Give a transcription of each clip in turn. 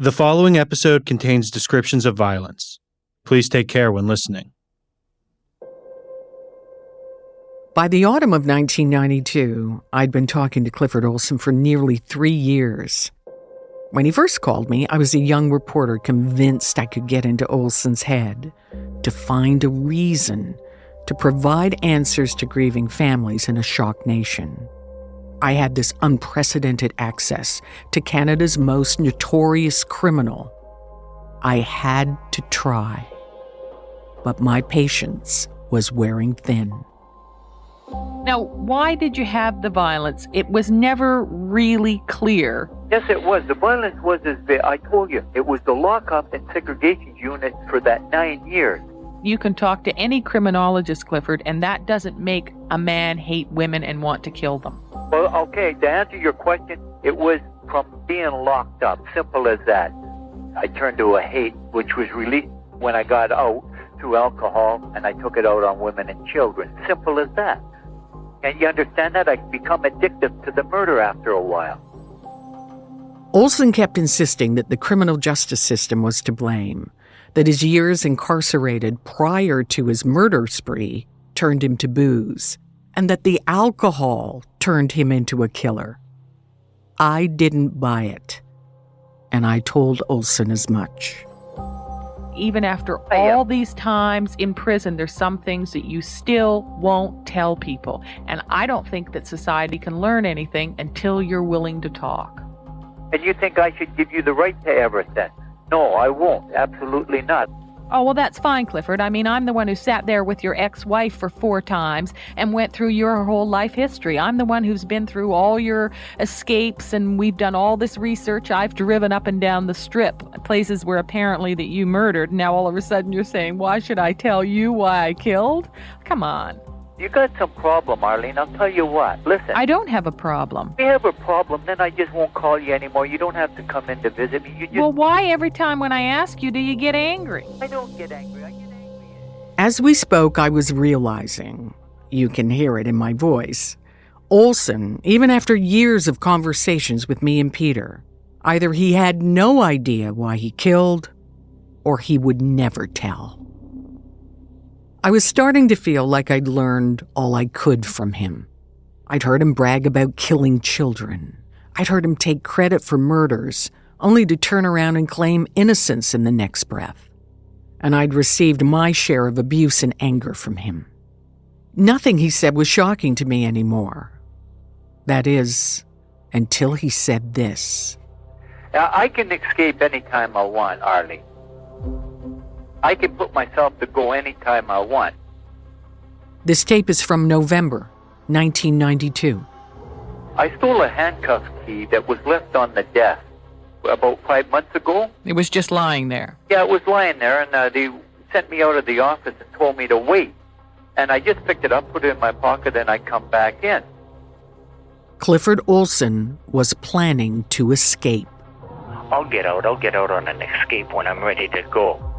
The following episode contains descriptions of violence. Please take care when listening. By the autumn of 1992, I'd been talking to Clifford Olson for nearly 3 years. When he first called me, I was a young reporter convinced I could get into Olson's head, to find a reason, to provide answers to grieving families in a shocked nation. I had this unprecedented access to Canada's most notorious criminal. I had to try. But my patience was wearing thin. Now, why did you have the violence? It was never really clear. Yes, it was. The violence was as big. I told you, it was the lockup and segregation units for that 9 years. You can talk to any criminologist, Clifford, and that doesn't make a man hate women and want to kill them. Well, okay, to answer your question, it was from being locked up. Simple as that. I turned to a hate, which was released when I got out through alcohol, and I took it out on women and children. Simple as that. And you understand that? I become addicted to the murder after a while. Olson kept insisting that the criminal justice system was to blame, that his years incarcerated prior to his murder spree turned him to booze, and that the alcohol turned him into a killer. I didn't buy it, and I told Olson as much. Even after all these times in prison, there's some things that you still won't tell people. And I don't think that society can learn anything until you're willing to talk. And you think I should give you the right to everything? No, I won't. Absolutely not. Oh, well, that's fine, Clifford. I mean, I'm the one who sat there with your ex-wife for 4 times and went through your whole life history. I'm the one who's been through all your escapes, and we've done all this research. I've driven up and down the strip, places where apparently that you murdered. Now all of a sudden you're saying, why should I tell you why I killed? Come on. You got some problem, Arlene. I'll tell you what. Listen. I don't have a problem. If you have a problem, then I just won't call you anymore. You don't have to come in to visit me. You just... Well, why every time when I ask you do you get angry? I don't get angry. I get angry. As we spoke, I was realizing, you can hear it in my voice, Olson, even after years of conversations with me and Peter, either he had no idea why he killed, or he would never tell. I was starting to feel like I'd learned all I could from him. I'd heard him brag about killing children. I'd heard him take credit for murders, only to turn around and claim innocence in the next breath. And I'd received my share of abuse and anger from him. Nothing he said was shocking to me anymore. That is, until he said this. I can escape anytime I want, Arlene. I can put myself to go anytime I want. This tape is from November 1992. I stole a handcuff key that was left on the desk about 5 months ago. It was just lying there. Yeah, it was lying there, and they sent me out of the office and told me to wait. And I just picked it up, put it in my pocket, and I come back in. Clifford Olson was planning to escape. I'll get out on an escape when I'm ready to go.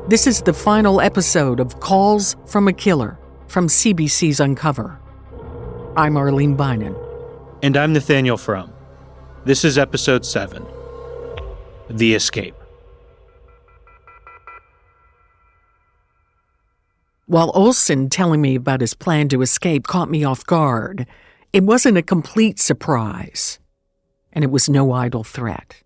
This is the final episode of Calls from a Killer from CBC's Uncover. I'm Arlene Bynon. And I'm Nathaniel Frum. This is episode 7, The Escape. While Olson telling me about his plan to escape caught me off guard, it wasn't a complete surprise, and it was no idle threat.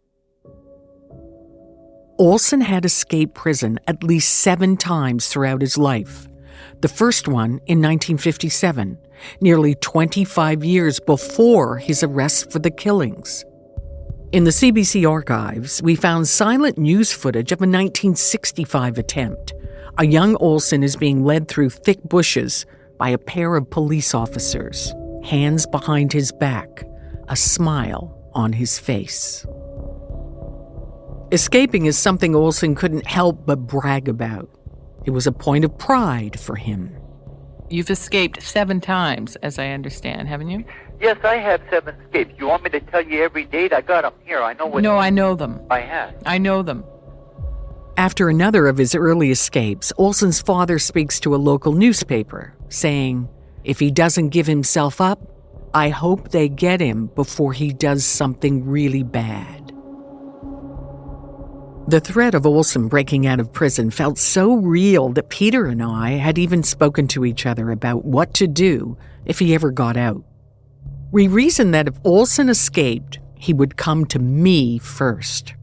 Olson had escaped prison at least 7 times throughout his life. The first one in 1957, nearly 25 years before his arrest for the killings. In the CBC archives, we found silent news footage of a 1965 attempt. A young Olson is being led through thick bushes by a pair of police officers, hands behind his back, a smile on his face. Escaping is something Olson couldn't help but brag about. It was a point of pride for him. You've escaped 7 times, as I understand, haven't you? Yes, I have 7 escapes. You want me to tell you every date? I got them here. I know what... No, I know them. I have. I know them. After another of his early escapes, Olson's father speaks to a local newspaper, saying, if he doesn't give himself up, I hope they get him before he does something really bad. The threat of Olson breaking out of prison felt so real that Peter and I had even spoken to each other about what to do if he ever got out. We reasoned that if Olson escaped, he would come to me first.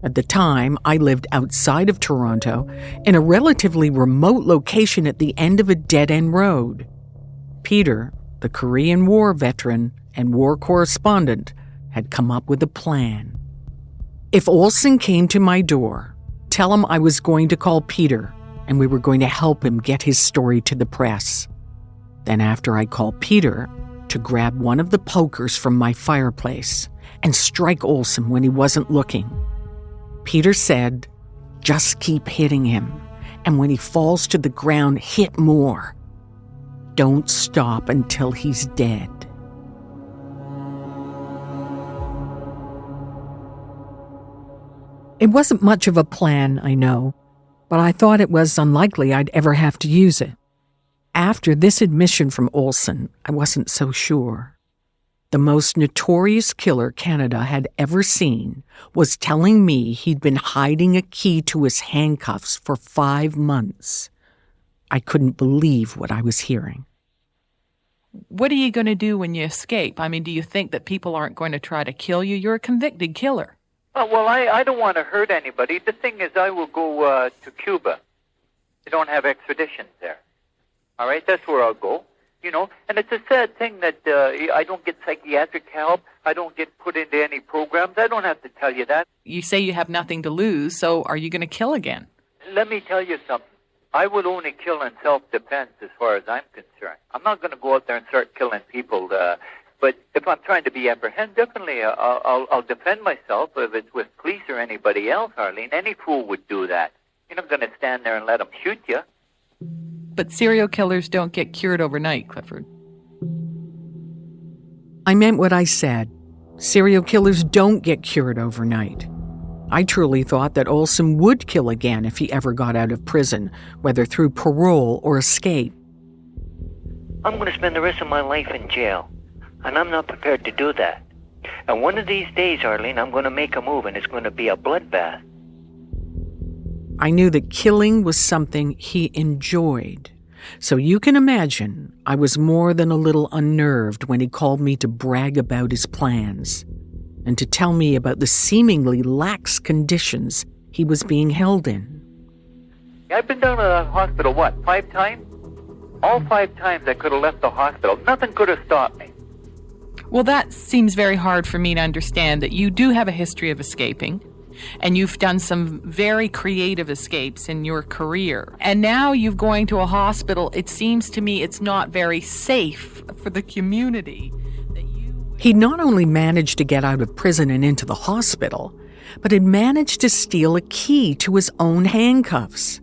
At the time, I lived outside of Toronto in a relatively remote location at the end of a dead-end road. Peter, the Korean War veteran and war correspondent, had come up with a plan. If Olson came to my door, tell him I was going to call Peter and we were going to help him get his story to the press. Then after I called Peter, to grab one of the pokers from my fireplace and strike Olson when he wasn't looking. Peter said, just keep hitting him, and when he falls to the ground, hit more. Don't stop until he's dead. It wasn't much of a plan, I know, but I thought it was unlikely I'd ever have to use it. After this admission from Olson, I wasn't so sure. The most notorious killer Canada had ever seen was telling me he'd been hiding a key to his handcuffs for 5 months. I couldn't believe what I was hearing. What are you going to do when you escape? I mean, do you think that people aren't going to try to kill you? You're a convicted killer. Well, I don't want to hurt anybody. The thing is, I will go to Cuba. They don't have extradition there. All right, that's where I'll go. You know, and it's a sad thing that I don't get psychiatric help. I don't get put into any programs. I don't have to tell you that. You say you have nothing to lose, so are you going to kill again? Let me tell you something. I would only kill in self-defense as far as I'm concerned. I'm not going to go out there and start killing people. But if I'm trying to be apprehended, definitely I'll defend myself. If it's with police or anybody else, Arlene, any fool would do that. You're not going to stand there and let them shoot you. But serial killers don't get cured overnight, Clifford. I meant what I said. Serial killers don't get cured overnight. I truly thought that Olson would kill again if he ever got out of prison, whether through parole or escape. I'm going to spend the rest of my life in jail, and I'm not prepared to do that. And one of these days, Arlene, I'm going to make a move, and it's going to be a bloodbath. I knew that killing was something he enjoyed. So you can imagine I was more than a little unnerved when he called me to brag about his plans and to tell me about the seemingly lax conditions he was being held in. I've been down to the hospital, 5 times? All 5 times I could have left the hospital. Nothing could have stopped me. Well, that seems very hard for me to understand, that you do have a history of escaping. And you've done some very creative escapes in your career. And now you're going to a hospital. It seems to me it's not very safe for the community. He not only managed to get out of prison and into the hospital, but had managed to steal a key to his own handcuffs.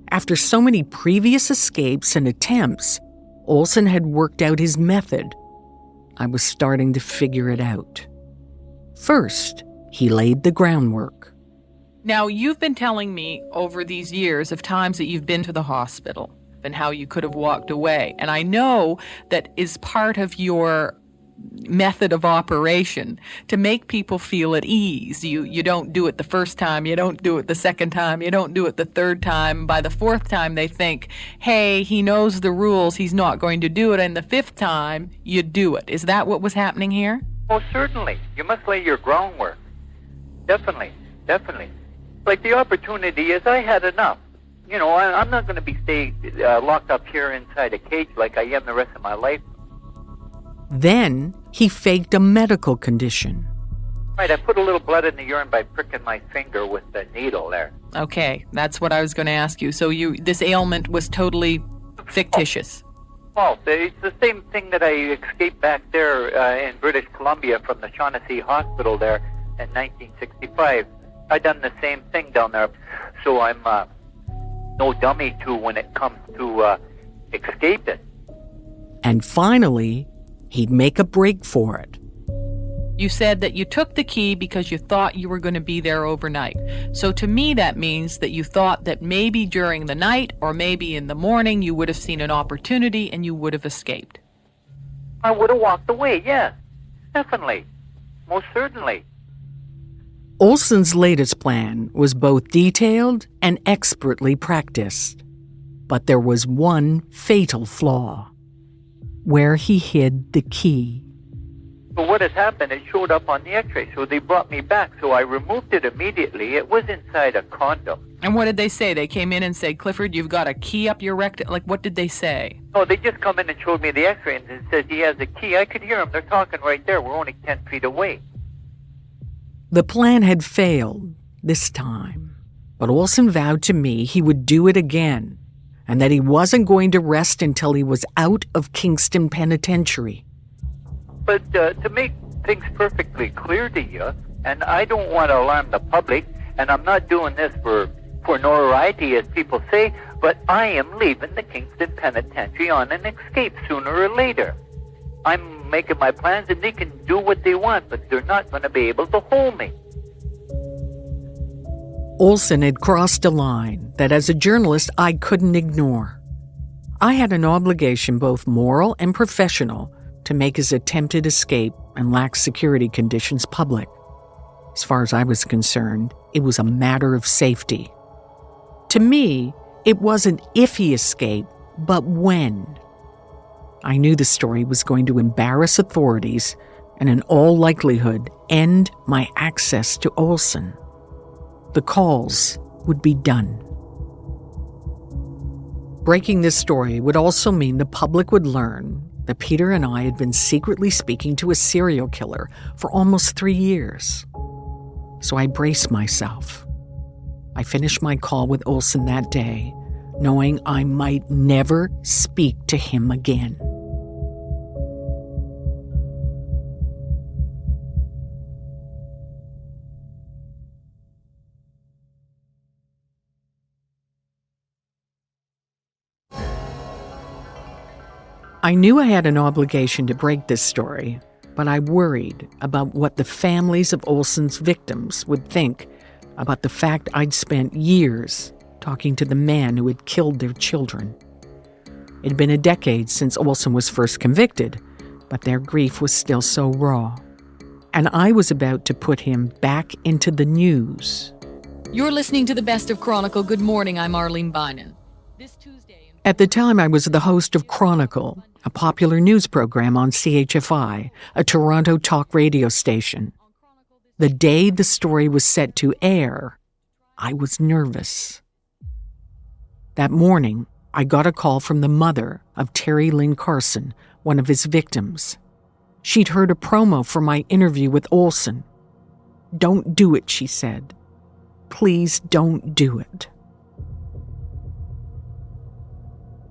After so many previous escapes and attempts, Olson had worked out his method. I was starting to figure it out. First, he laid the groundwork. Now, you've been telling me over these years of times that you've been to the hospital and how you could have walked away. And I know that is part of your method of operation to make people feel at ease. You don't do it the first time, you don't do it the second time, you don't do it the third time. By the 4th time, they think, hey, he knows the rules, he's not going to do it. And the 5th time, you do it. Is that what was happening here? Oh, certainly. You must lay your groundwork. Definitely. Like the opportunity is, I had enough. You know, I'm not going to stay locked up here inside a cage like I am the rest of my life. Then he faked a medical condition. Right, I put a little blood in the urine by pricking my finger with the needle there. Okay, that's what I was going to ask you. So this ailment was totally fictitious. False. It's the same thing that I escaped back there in British Columbia from the Shaughnessy Hospital there in 1965. I done the same thing down there, so I'm no dummy too when it comes to escaping. And finally, he'd make a break for it. You said that you took the key because you thought you were going to be there overnight. So to me, that means that you thought that maybe during the night or maybe in the morning you would have seen an opportunity and you would have escaped. I would have walked away, yes. Definitely. Most certainly. Olson's latest plan was both detailed and expertly practiced. But there was one fatal flaw: where he hid the key. So what has happened, it showed up on the x-ray, so they brought me back. So I removed it immediately. It was inside a condom. And what did they say? They came in and said, Clifford, you've got a key up your rectum. Like, what did they say? No, they just come in and showed me the x-ray and said he has a key. I could hear them. They're talking right there. We're only 10 feet away. The plan had failed this time, but Olson vowed to me he would do it again, and that he wasn't going to rest until he was out of Kingston Penitentiary. But to make things perfectly clear to you, and I don't want to alarm the public, and I'm not doing this for notoriety, as people say, but I am leaving the Kingston Penitentiary on an escape sooner or later. I'm making my plans, and they can do what they want, but they're not going to be able to hold me. Olson had crossed a line that as a journalist I couldn't ignore. I had an obligation, both moral and professional, to make his attempted escape and lax security conditions public. As far as I was concerned, it was a matter of safety. To me, it wasn't if he escaped, but when. I knew the story was going to embarrass authorities and in all likelihood end my access to Olson. The calls would be done. Breaking this story would also mean the public would learn that Peter and I had been secretly speaking to a serial killer for almost 3 years. So I braced myself. I finished my call with Olson that day, knowing I might never speak to him again. I knew I had an obligation to break this story, but I worried about what the families of Olson's victims would think about the fact I'd spent years talking to the man who had killed their children. It had been a decade since Olson was first convicted, but their grief was still so raw. And I was about to put him back into the news. You're listening to the Best of Chronicle. Good morning, I'm Arlene Bynon. This Tuesday... At the time, I was the host of Chronicle, a popular news program on CHFI, a Toronto talk radio station. The day the story was set to air, I was nervous. That morning, I got a call from the mother of Terry Lynn Carson, one of his victims. She'd heard a promo for my interview with Olson. "Don't do it," she said. "Please don't do it."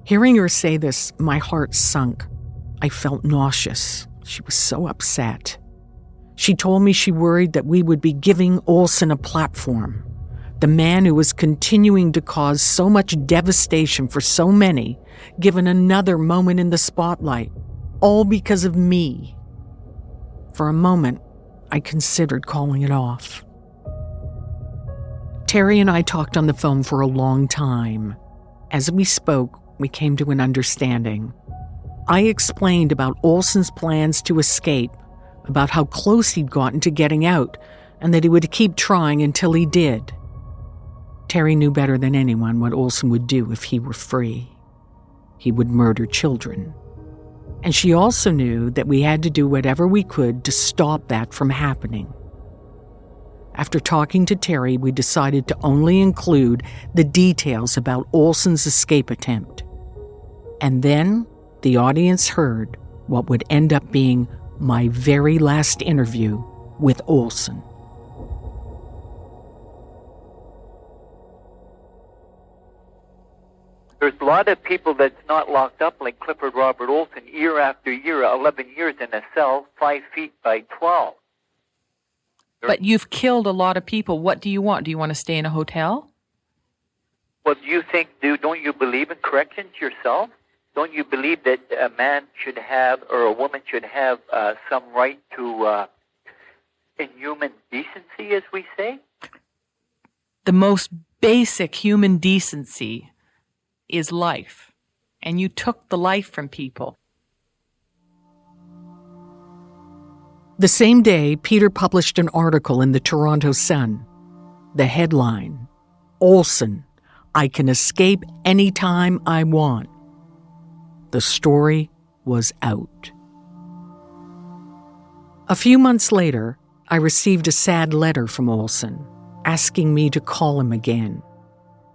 Hearing her say this, my heart sunk. I felt nauseous. She was so upset. She told me she worried that we would be giving Olson a platform. The man who was continuing to cause so much devastation for so many, given another moment in the spotlight, all because of me. For a moment, I considered calling it off. Terry and I talked on the phone for a long time. As we spoke, we came to an understanding. I explained about Olson's plans to escape, about how close he'd gotten to getting out, and that he would keep trying until he did. Terry knew better than anyone what Olson would do if he were free. He would murder children. And she also knew that we had to do whatever we could to stop that from happening. After talking to Terry, we decided to only include the details about Olson's escape attempt. And then the audience heard what would end up being my very last interview with Olson. There's a lot of people that's not locked up like Clifford Robert Olson year after year, 11 years in a cell, 5 feet by 12. But you've killed a lot of people. What do you want? Do you want to stay in a hotel? Well, do you think, don't you believe in corrections yourself? Don't you believe that a man should have, or a woman should have, some right to inhuman decency, as we say? The most basic human decency is life. And you took the life from people. The same day, Peter published an article in the Toronto Sun. The headline, "Olson, I can escape anytime I want." The story was out. A few months later, I received a sad letter from Olson, asking me to call him again.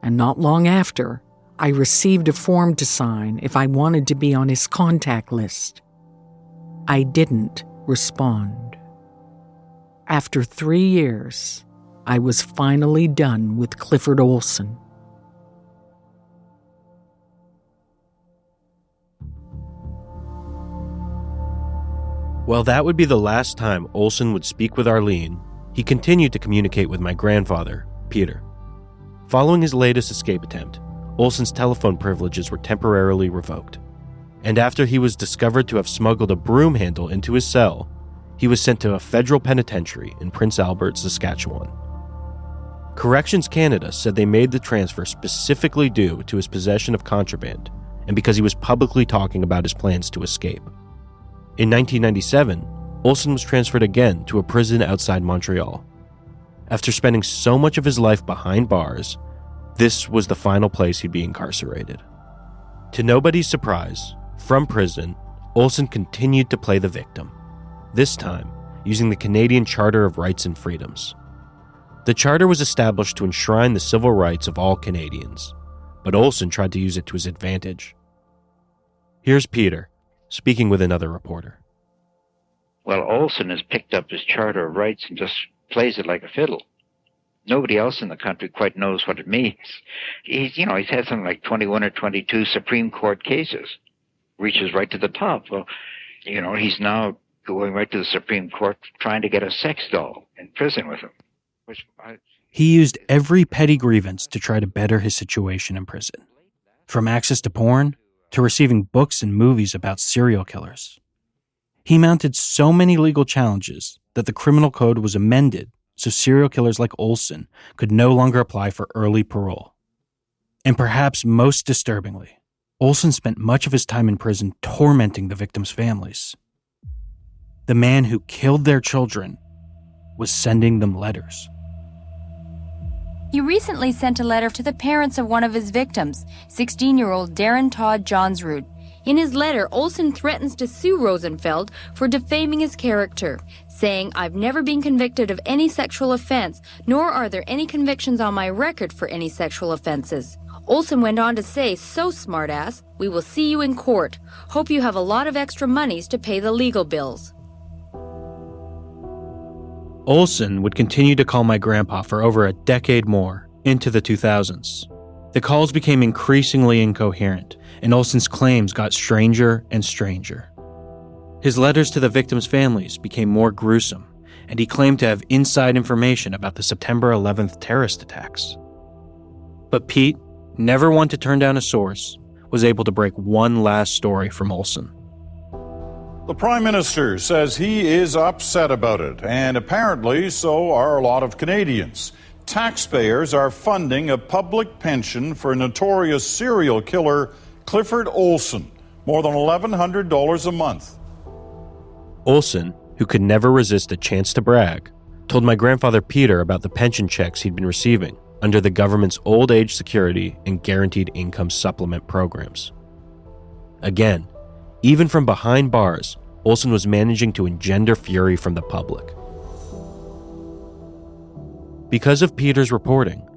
And not long after, I received a form to sign if I wanted to be on his contact list. I didn't respond. After 3 years, I was finally done with Clifford Olson. While that would be the last time Olson would speak with Arlene, he continued to communicate with my grandfather, Peter. Following his latest escape attempt, Olson's telephone privileges were temporarily revoked. And after he was discovered to have smuggled a broom handle into his cell, he was sent to a federal penitentiary in Prince Albert, Saskatchewan. Corrections Canada said they made the transfer specifically due to his possession of contraband and because he was publicly talking about his plans to escape. In 1997, Olson was transferred again to a prison outside Montreal. After spending so much of his life behind bars, this was the final place he'd be incarcerated. To nobody's surprise, from prison, Olson continued to play the victim, this time using the Canadian Charter of Rights and Freedoms. The charter was established to enshrine the civil rights of all Canadians, but Olson tried to use it to his advantage. Here's Peter, speaking with another reporter. Well, Olson has picked up his Charter of Rights and just plays it like a fiddle. Nobody else in the country quite knows what it means. He's had something like 21 or 22 Supreme Court cases. Reaches right to the top. Well, he's now going right to the Supreme Court trying to get a sex doll in prison with him. He used every petty grievance to try to better his situation in prison. From access to porn to receiving books and movies about serial killers. He mounted so many legal challenges that the criminal code was amended so serial killers like Olson could no longer apply for early parole. And perhaps most disturbingly, Olson spent much of his time in prison tormenting the victims' families. The man who killed their children was sending them letters. He recently sent a letter to the parents of one of his victims, 16-year-old Darren Todd Johnsrud. In his letter, Olson threatens to sue Rosenfeld for defaming his character, saying, "I've never been convicted of any sexual offense, nor are there any convictions on my record for any sexual offenses." Olson went on to say, "So smartass, we will see you in court. Hope you have a lot of extra monies to pay the legal bills." Olson would continue to call my grandpa for over a decade more, into the 2000s. The calls became increasingly incoherent, and Olson's claims got stranger and stranger. His letters to the victims' families became more gruesome, and he claimed to have inside information about the September 11th terrorist attacks. But Pete, never one to turn down a source, was able to break one last story from Olson. The Prime Minister says he is upset about it, and apparently so are a lot of Canadians. Taxpayers are funding a public pension for notorious serial killer Clifford Olson, more than $1,100 a month. Olson, who could never resist a chance to brag, told my grandfather Peter about the pension checks he'd been receiving under the government's old age security and guaranteed income supplement programs. Again, even from behind bars, Olson was managing to engender fury from the public. Because of Peter's reporting,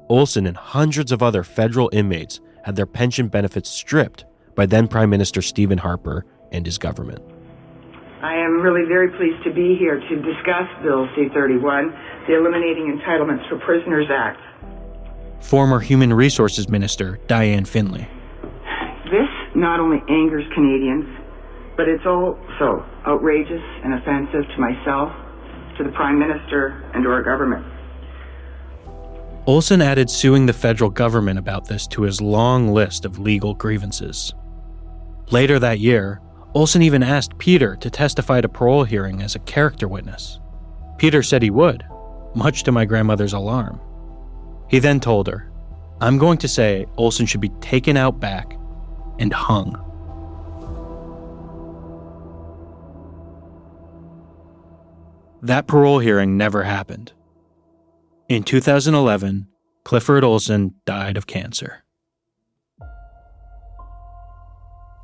Olson and hundreds of other federal inmates had their pension benefits stripped by then Prime Minister Stephen Harper and his government. I am really very pleased to be here to discuss Bill C-31, the Eliminating Entitlements for Prisoners Act. Former Human Resources Minister Diane Finley. This not only angers Canadians, but it's also outrageous and offensive to myself, to the Prime Minister, and to our government. Olson added suing the federal government about this to his long list of legal grievances. Later that year, Olson even asked Peter to testify at a parole hearing as a character witness. Peter said he would, much to my grandmother's alarm. He then told her, "I'm going to say Olson should be taken out back and hung." That parole hearing never happened. In 2011, Clifford Olson died of cancer.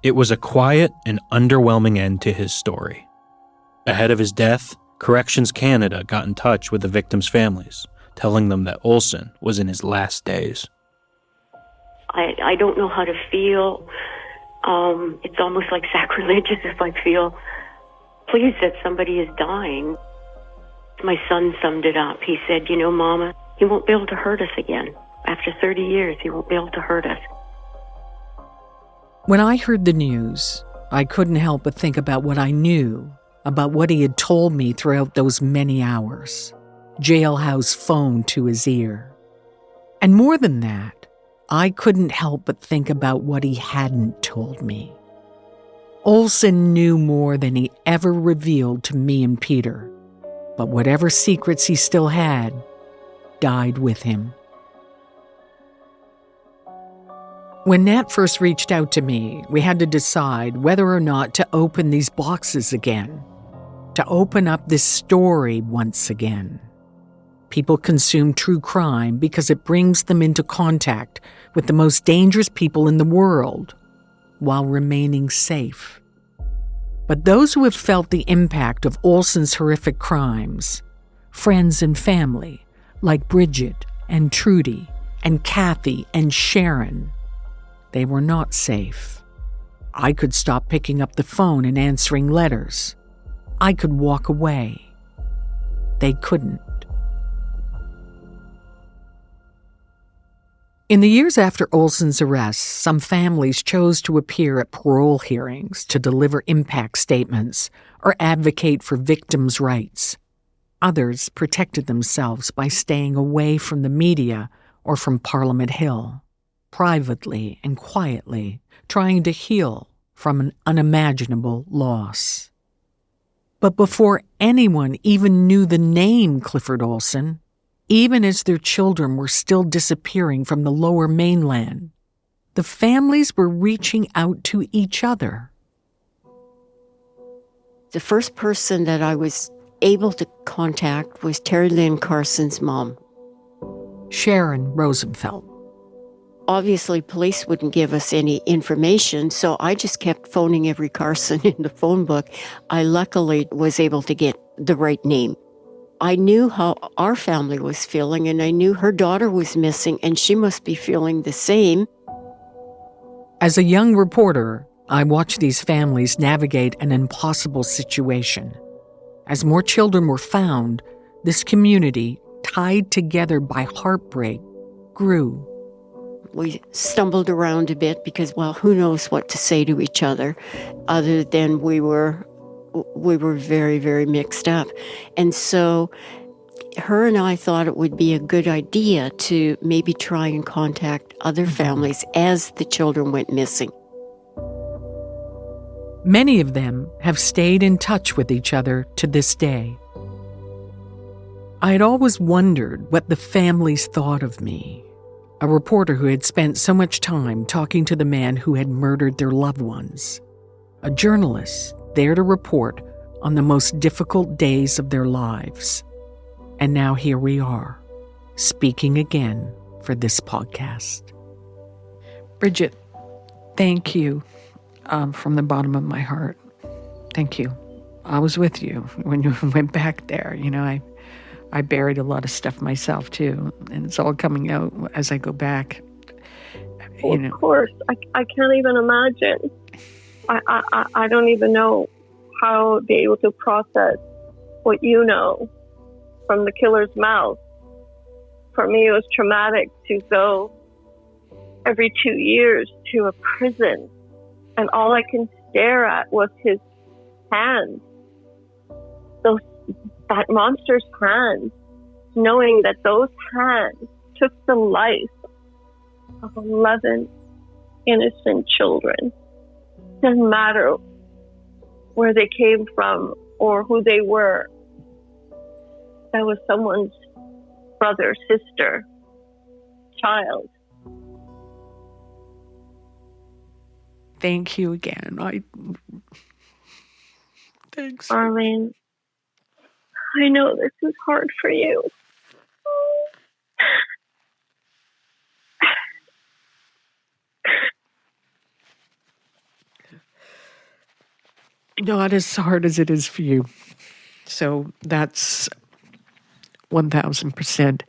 It was a quiet and underwhelming end to his story. Ahead of his death, Corrections Canada got in touch with the victims' families, telling them that Olson was in his last days. I don't know how to feel. It's almost like sacrilegious if I feel pleased that somebody is dying. My son summed it up. He said, you know, Mama, he won't be able to hurt us again. After 30 years, he won't be able to hurt us. When I heard the news, I couldn't help but think about what I knew, about what he had told me throughout those many hours. Jailhouse phone to his ear. And more than that, I couldn't help but think about what he hadn't told me. Olson knew more than he ever revealed to me and Peter, but whatever secrets he still had died with him. When Nat first reached out to me, we had to decide whether or not to open these boxes again, to open up this story once again. People consume true crime because it brings them into contact with the most dangerous people in the world while remaining safe. But those who have felt the impact of Olson's horrific crimes, friends and family like Bridget and Trudy and Kathy and Sharon, they were not safe. I could stop picking up the phone and answering letters. I could walk away. They couldn't. In the years after Olson's arrest, some families chose to appear at parole hearings to deliver impact statements or advocate for victims' rights. Others protected themselves by staying away from the media or from Parliament Hill, privately and quietly, trying to heal from an unimaginable loss. But before anyone even knew the name Clifford Olson, even as their children were still disappearing from the Lower Mainland, the families were reaching out to each other. The first person that I was able to contact was Terry Lynn Carson's mom, Sharon Rosenfeld. Obviously, police wouldn't give us any information, so I just kept phoning every Carson in the phone book. I luckily was able to get the right name. I knew how our family was feeling, and I knew her daughter was missing, and she must be feeling the same. As a young reporter, I watched these families navigate an impossible situation. As more children were found, this community, tied together by heartbreak, grew. We stumbled around a bit because, well, who knows what to say to each other, other than we were very, very mixed up. And so her and I thought it would be a good idea to maybe try and contact other families as the children went missing. Many of them have stayed in touch with each other to this day. I had always wondered what the families thought of me, a reporter who had spent so much time talking to the man who had murdered their loved ones, a journalist there to report on the most difficult days of their lives. And now here we are, speaking again for this podcast. Bridget, thank you from the bottom of my heart. Thank you. I was with you when you went back there. You know, I buried a lot of stuff myself too, and it's all coming out as I go back. You know. Of course, I can't even imagine. I don't even know how to be able to process what you know from the killer's mouth. For me, it was traumatic to go every 2 years to a prison, and all I can stare at was his hands. That monster's hands, knowing that those hands took the life of 11 innocent children. Doesn't matter where they came from or who they were. That was someone's brother, sister, child. Thank you again. Thanks. Arlene, I know this is hard for you. Not as hard as it is for you. So that's 1,000%.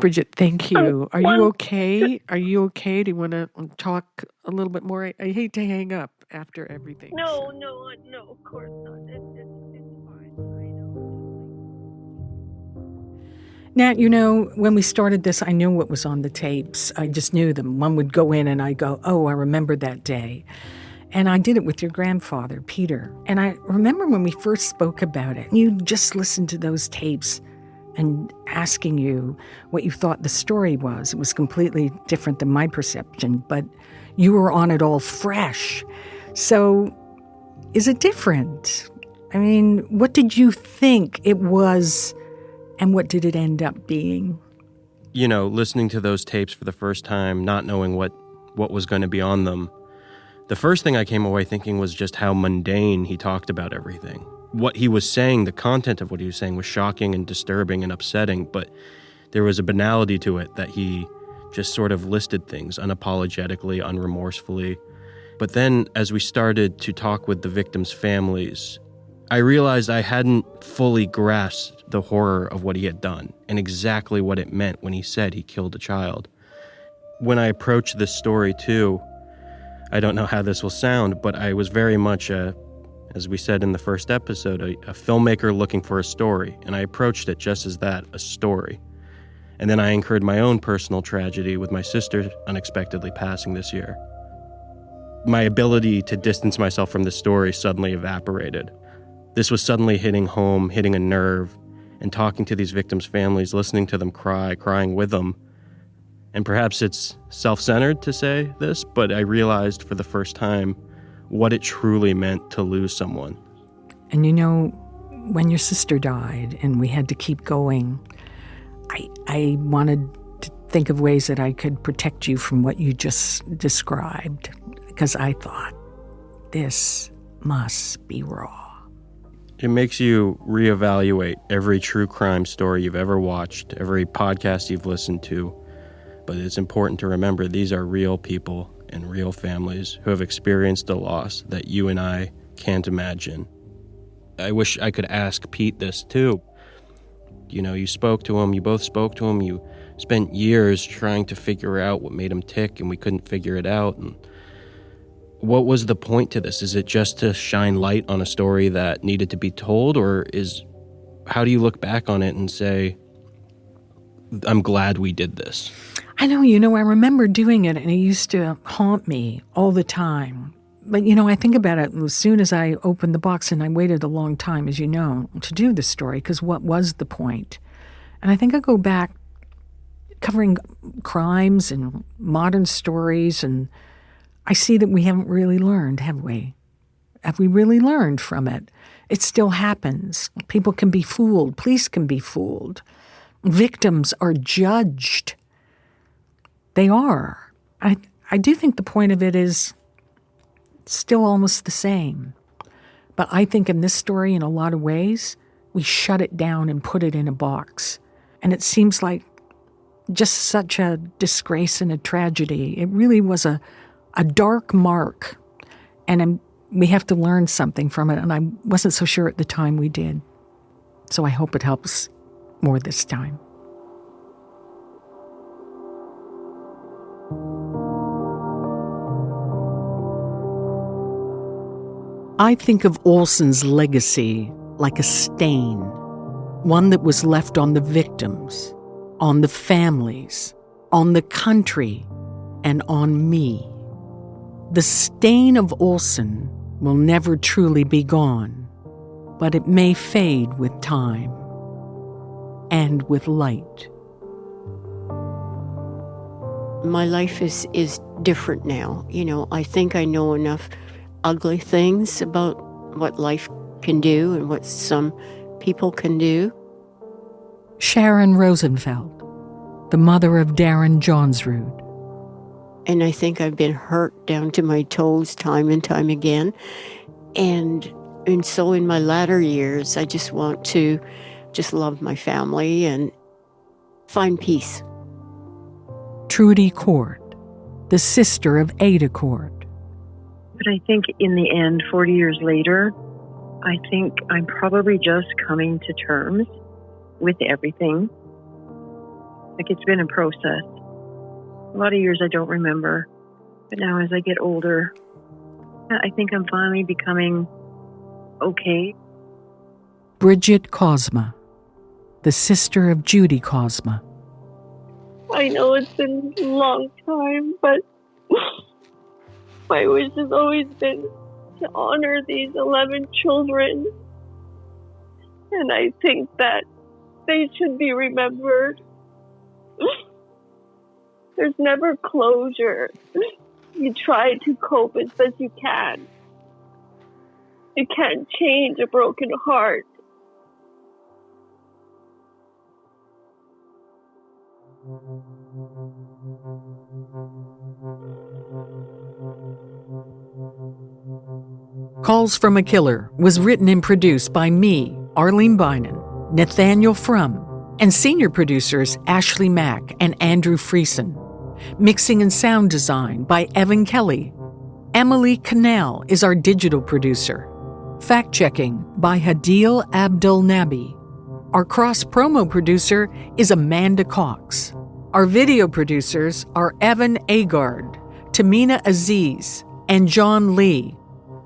Bridget, thank you. Are you okay? Are you okay? Do you want to talk a little bit more? I hate to hang up after everything. No, of course not. It's fine. I know. Nat, when we started this, I knew what was on the tapes. I just knew them. One would go in and I go, oh, I remember that day. And I did it with your grandfather, Peter. And I remember when we first spoke about it, you just listened to those tapes and asking you what you thought the story was. It was completely different than my perception, but you were on it all fresh. So is it different? I mean, what did you think it was and what did it end up being? Listening to those tapes for the first time, not knowing what was going to be on them, the first thing I came away thinking was just how mundane he talked about everything. What he was saying, the content of what he was saying was shocking and disturbing and upsetting, but there was a banality to it that he just sort of listed things unapologetically, unremorsefully. But then as we started to talk with the victims' families, I realized I hadn't fully grasped the horror of what he had done and exactly what it meant when he said he killed a child. When I approached this story too, I don't know how this will sound, but I was very much as we said in the first episode, a filmmaker looking for a story, and I approached it just as that, a story. And then I incurred my own personal tragedy with my sister unexpectedly passing this year. My ability to distance myself from the story suddenly evaporated. This was suddenly hitting home, hitting a nerve, and talking to these victims' families, listening to them cry, crying with them. And perhaps it's self-centered to say this, but I realized for the first time what it truly meant to lose someone. And when your sister died and we had to keep going, I wanted to think of ways that I could protect you from what you just described, because I thought, this must be raw. It makes you reevaluate every true crime story you've ever watched, every podcast you've listened to. But it's important to remember these are real people and real families who have experienced a loss that you and I can't imagine. I wish I could ask Pete this too. You spoke to him, you both spoke to him, you spent years trying to figure out what made him tick and we couldn't figure it out. And what was the point to this? Is it just to shine light on a story that needed to be told, or how do you look back on it and say, I'm glad we did this? I know, I remember doing it and it used to haunt me all the time. But, I think about it as soon as I opened the box, and I waited a long time, as you know, to do the story, because what was the point? And I think I go back covering crimes and modern stories, and I see that we haven't really learned, have we? Have we really learned from it? It still happens. People can be fooled. Police can be fooled. Victims are judged. They are. I do think the point of it is still almost the same. But I think in this story, in a lot of ways, we shut it down and put it in a box. And it seems like just such a disgrace and a tragedy. It really was a dark mark. And we have to learn something from it. And I wasn't so sure at the time we did. So I hope it helps more this time. I think of Olson's legacy like a stain, one that was left on the victims, on the families, on the country, and on me. The stain of Olson will never truly be gone, but it may fade with time and with light. My life is different now. I think I know enough ugly things about what life can do and what some people can do. Sharon Rosenfeld, the mother of Darren Johnsrud. And I think I've been hurt down to my toes time and time again. And And so in my latter years, I just want to just love my family and find peace. Trudy Cord, the sister of Ada Cord. But I think in the end, 40 years later, I think I'm probably just coming to terms with everything. Like, it's been a process. A lot of years I don't remember. But now as I get older, I think I'm finally becoming okay. Bridget Cosma, the sister of Judy Cosma. I know it's been a long time, but my wish has always been to honor these 11 children. And I think that they should be remembered. There's never closure. You try to cope as best you can. You can't change a broken heart. Calls from a Killer was written and produced by me, Arlene Bynon, Nathaniel Frum, and senior producers Ashley Mack and Andrew Friesen. Mixing and sound design by Evan Kelly. Emily Cannell is our digital producer. Fact-checking by Hadil Abdul-Nabi. Our cross-promo producer is Amanda Cox. Our video producers are Evan Agard, Tamina Aziz, and John Lee.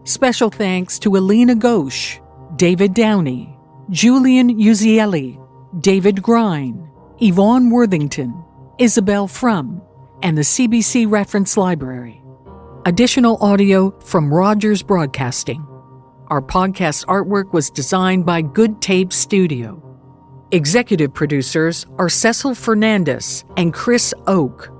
Special thanks to Alina Ghosh, David Downey, Julian Uzieli, David Grine, Yvonne Worthington, Isabel Frum, and the CBC Reference Library. Additional audio from Rogers Broadcasting. Our podcast artwork was designed by Good Tape Studio. Executive producers are Cecil Fernandez and Chris Oak.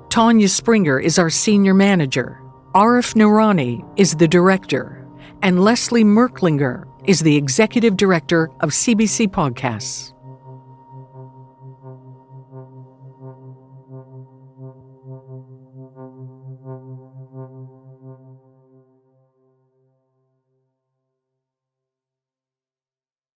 Tanya Springer is our senior manager. Arif Noorani is the director. And Leslie Merklinger is the executive director of CBC Podcasts.